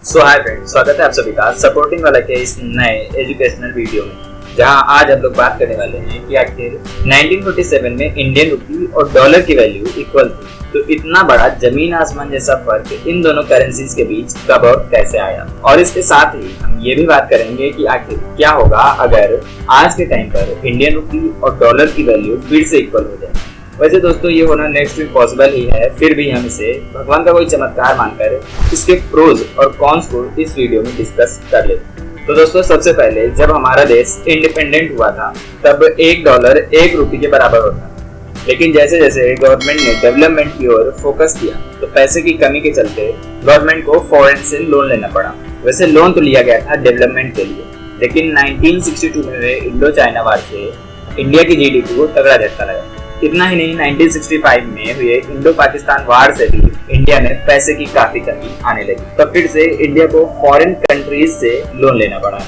Hi friends, स्वागत है आप सभी का सपोर्टिंग वाला के इस नए एजुकेशनल वीडियो में, जहां आज हम लोग बात करने वाले हैं कि आखिर 1947 में इंडियन रुपी और डॉलर की वैल्यू इक्वल थी, तो इतना बड़ा जमीन आसमान जैसा फर्क इन दोनों करेंसीज के बीच कब और कैसे आया। और इसके साथ ही हम ये भी बात करेंगे कि आखिर क्या होगा अगर आज के टाइम पर इंडियन रुपी और डॉलर की वैल्यू फिर से इक्वल हो जाए। वैसे दोस्तों ये होना नेक्स्ट वीक पॉसिबल ही है, फिर भी हम इसे भगवान का कोई चमत्कार मानकर इसके प्रोज और कॉन्स को इस वीडियो में डिस्कस कर लेते हैं। तो दोस्तों सबसे पहले जब हमारा देश इंडिपेंडेंट हुआ था तब $1 1 रुपये के बराबर होता, लेकिन जैसे जैसे गवर्नमेंट ने डेवलपमेंट की ओर फोकस किया तो पैसे की कमी के चलते गवर्नमेंट को फॉरेन से लोन लेना पड़ा। वैसे लोन तो लिया गया था डेवलपमेंट के लिए, लेकिन 1962 में हुए इंडो चाइना वार से इंडिया की जीडीपी को तगड़ा झटका लगा। इतना ही नहीं, 1965 में हुए इंडो पाकिस्तान वार से भी इंडिया में पैसे की काफी कमी आने लगी। तब फिर से इंडिया को फॉरेन कंट्रीज से लोन लेना पड़ा,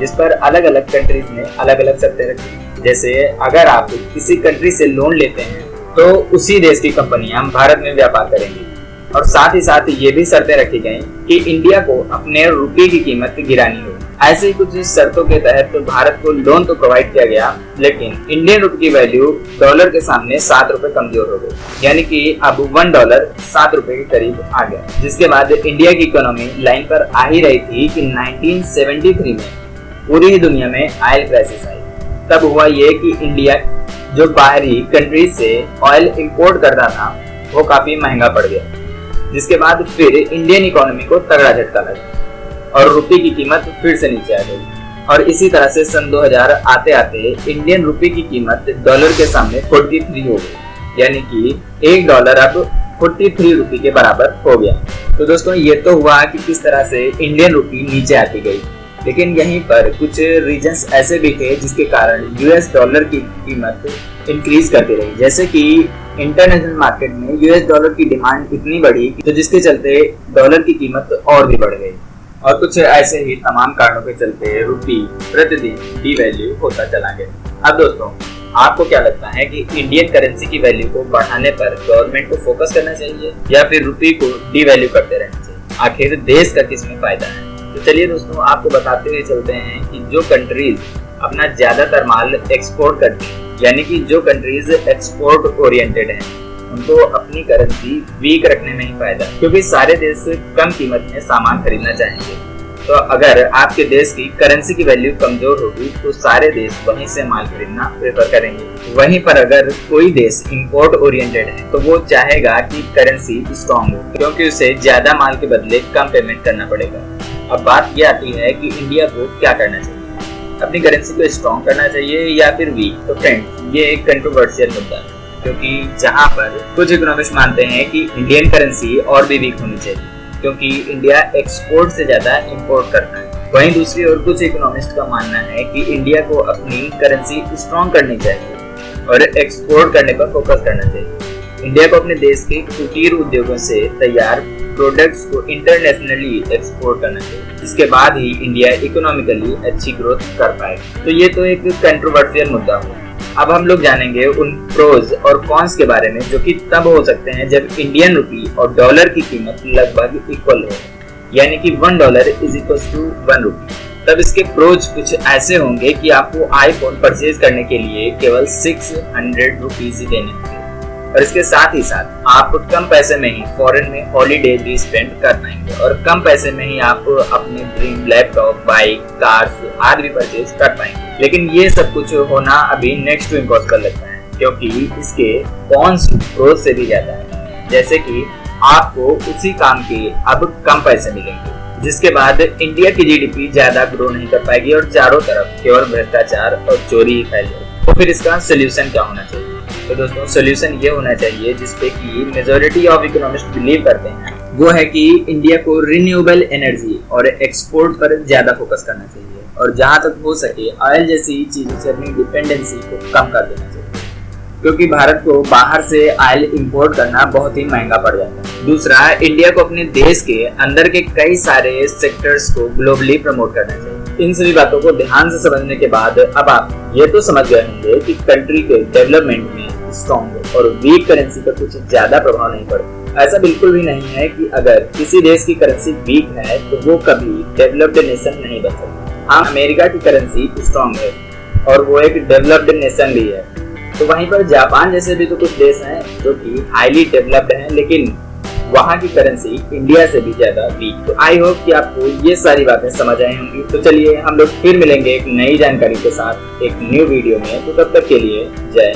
जिस पर अलग अलग कंट्रीज ने अलग अलग शर्तें रखी। जैसे अगर आप किसी कंट्री से लोन लेते हैं तो उसी देश की कंपनियां भारत में व्यापार करेंगी, और साथ ही साथ ये भी शर्तें रखी गई कि इंडिया को अपने रुपये की कीमत गिरानी होगी। ऐसे ही कुछ शर्तों के तहत तो भारत को लोन तो प्रोवाइड किया गया, लेकिन इंडियन रुपये की वैल्यू डॉलर के सामने 7 रुपए कमजोर हो गई, यानी कि अब $1 7 रुपए के करीब आ गया। जिसके बाद इंडिया की इकोनॉमी लाइन पर आ ही रही थी कि 1973 में पूरी ही दुनिया में ऑयल क्राइसिस आई। तब हुआ ये कि इंडिया जो बाहरी कंट्रीज से ऑयल इंपोर्ट करता था वो काफी महंगा पड़ गया, जिसके बाद फिर इंडियन इकोनॉमी को तगड़ा झटका लगा और रुपये की कीमत फिर से नीचे आ गई। और इसी तरह से सन 2000 आते आते इंडियन रुपये की कीमत डॉलर के सामने 43 हो गई, यानी कि $1 अब 43 रुपये के बराबर हो गया। तो दोस्तों ये तो हुआ कि किस तरह से इंडियन रुपये नीचे आती गई, लेकिन यहीं पर कुछ रीजन्स ऐसे भी थे जिसके कारण यूएस डॉलर की कीमत इंक्रीज करती रही। जैसे कि इंटरनेशनल मार्केट में यूएस डॉलर की डिमांड इतनी बढ़ी तो जिसके चलते डॉलर की कीमत और भी बढ़ गई, और कुछ ऐसे ही तमाम कारणों के चलते रुपये प्रतिदिन डीवैल्यू होता चला गया। अब दोस्तों आपको क्या लगता है कि इंडियन करेंसी की वैल्यू को बढ़ाने पर गवर्नमेंट को फोकस करना चाहिए या फिर रुपये को डीवैल्यू करते रहना चाहिए? आखिर देश का किसमें फायदा है? तो चलिए दोस्तों आपको बताते हुए चलते हैं कि जो कंट्रीज अपना ज्यादातर माल एक्सपोर्ट करती है, यानी कि जो कंट्रीज एक्सपोर्ट ओरिएंटेड हैं, उनको अपनी करेंसी वीक रखने में ही फायदा है, क्योंकि सारे देश कम कीमत में सामान खरीदना चाहेंगे। तो अगर आपके देश की करेंसी की वैल्यू कमजोर होगी तो सारे देश वहीं से माल खरीदना प्रेफर करेंगे। वहीं पर अगर कोई देश इंपोर्ट ओरिएंटेड है तो वो चाहेगा कि करेंसी स्ट्रॉन्ग हो, क्योंकि उसे ज्यादा माल के बदले कम पेमेंट करना पड़ेगा। अब बात ये आती है कि इंडिया को क्या करना चाहिए, अपनी करेंसी को स्ट्रॉन्ग करना चाहिए या फिर वीक? तो फ्रेंड्स ये एक कंट्रोवर्शियल मुद्दा है, क्योंकि जहां पर कुछ इकोनॉमिस्ट मानते हैं कि इंडियन करेंसी और भी वीक होनी चाहिए, क्योंकि इंडिया एक्सपोर्ट से ज्यादा इंपोर्ट करता है। वहीं दूसरी ओर कुछ इकोनॉमिस्ट का मानना है कि इंडिया को अपनी करेंसी स्ट्रॉन्ग करनी चाहिए और एक्सपोर्ट करने पर फोकस करना चाहिए। इंडिया को अपने देश के कुटीर उद्योगों से तैयार प्रोडक्ट्स को इंटरनेशनली एक्सपोर्ट करना चाहिए, इसके बाद ही इंडिया इकोनॉमिकली अच्छी ग्रोथ कर पाएगा। तो ये तो एक कंट्रोवर्शियल मुद्दा हुआ। अब हम लोग जानेंगे उन प्रोज और कॉन्स के बारे में, जो कि तब हो सकते हैं जब इंडियन रुपी और डॉलर की कीमत लगभग इक्वल हो, यानी कि $1 इज इक्वल टू 1 रुपी। तब इसके प्रोज कुछ ऐसे होंगे कि आपको आईफोन परचेज करने के लिए केवल 600 रुपीज ही देने होंगे, और इसके साथ ही साथ आप कम पैसे में ही फॉरेन में हॉलीडे भी स्पेंड कर पाएंगे, और कम पैसे में ही आप अपने ड्रीम लैपटॉप, बाइक, कार्स आदि भी परचेज कर पाएंगे। लेकिन ये सब कुछ होना अभी नेक्स्ट टू इम्पॉसिबल लगता है, क्योंकि इसके कॉन्स प्रोज से भी ज्यादा है। जैसे कि आपको उसी काम के अब कम पैसे मिलेंगे, जिसके बाद इंडिया की जीडीपी ज्यादा ग्रो नहीं कर पाएगी और चारों तरफ केवल भ्रष्टाचार और चोरी ही फैल जाएगी। तो फिर इसका सोल्यूशन क्या होना चाहिए? तो दोस्तों सोल्यूशन ये होना चाहिए जिसपे कि मेजॉरिटी ऑफ इकोनॉमिस्ट बिलीव करते हैं, वो है कि इंडिया को रिन्यूएबल एनर्जी और एक्सपोर्ट पर ज्यादा फोकस करना चाहिए, और जहां तक हो सके ऑयल जैसी चीजों से अपनी डिपेंडेंसी को कम कर देना चाहिए, क्योंकि भारत को बाहर से ऑयल इंपोर्ट करना बहुत ही महंगा पड़ जाता है। दूसरा, इंडिया को अपने देश के अंदर के कई सारे सेक्टर्स को ग्लोबली प्रमोट करना चाहिए। इन सभी बातों को ध्यान से समझने के बाद अब आप ये तो समझ गए होंगे कि कंट्री के डेवलपमेंट में स्ट्रॉन्ग और वीक करेंसी का कुछ ज्यादा प्रभाव नहीं पड़ता। ऐसा बिल्कुल भी नहीं है कि अगर किसी देश की करेंसी वीक है तो वो कभी डेवलप्ड नेशन नहीं बन सकता। हाँ, अमेरिका की करेंसी स्ट्रॉन्ग है और वो एक डेवलप्ड नेशन भी है। तो वहीं पर जापान जैसे भी तो कुछ देश हैं जो कि हाईली डेवलप्ड हैं, लेकिन वहाँ की करेंसी इंडिया से भी ज्यादा वीक। तो आई होप कि आपको ये सारी बातें समझ आई होंगी। तो चलिए हम लोग फिर मिलेंगे एक नई जानकारी के साथ एक न्यू वीडियो में। तो तब तक के लिए जय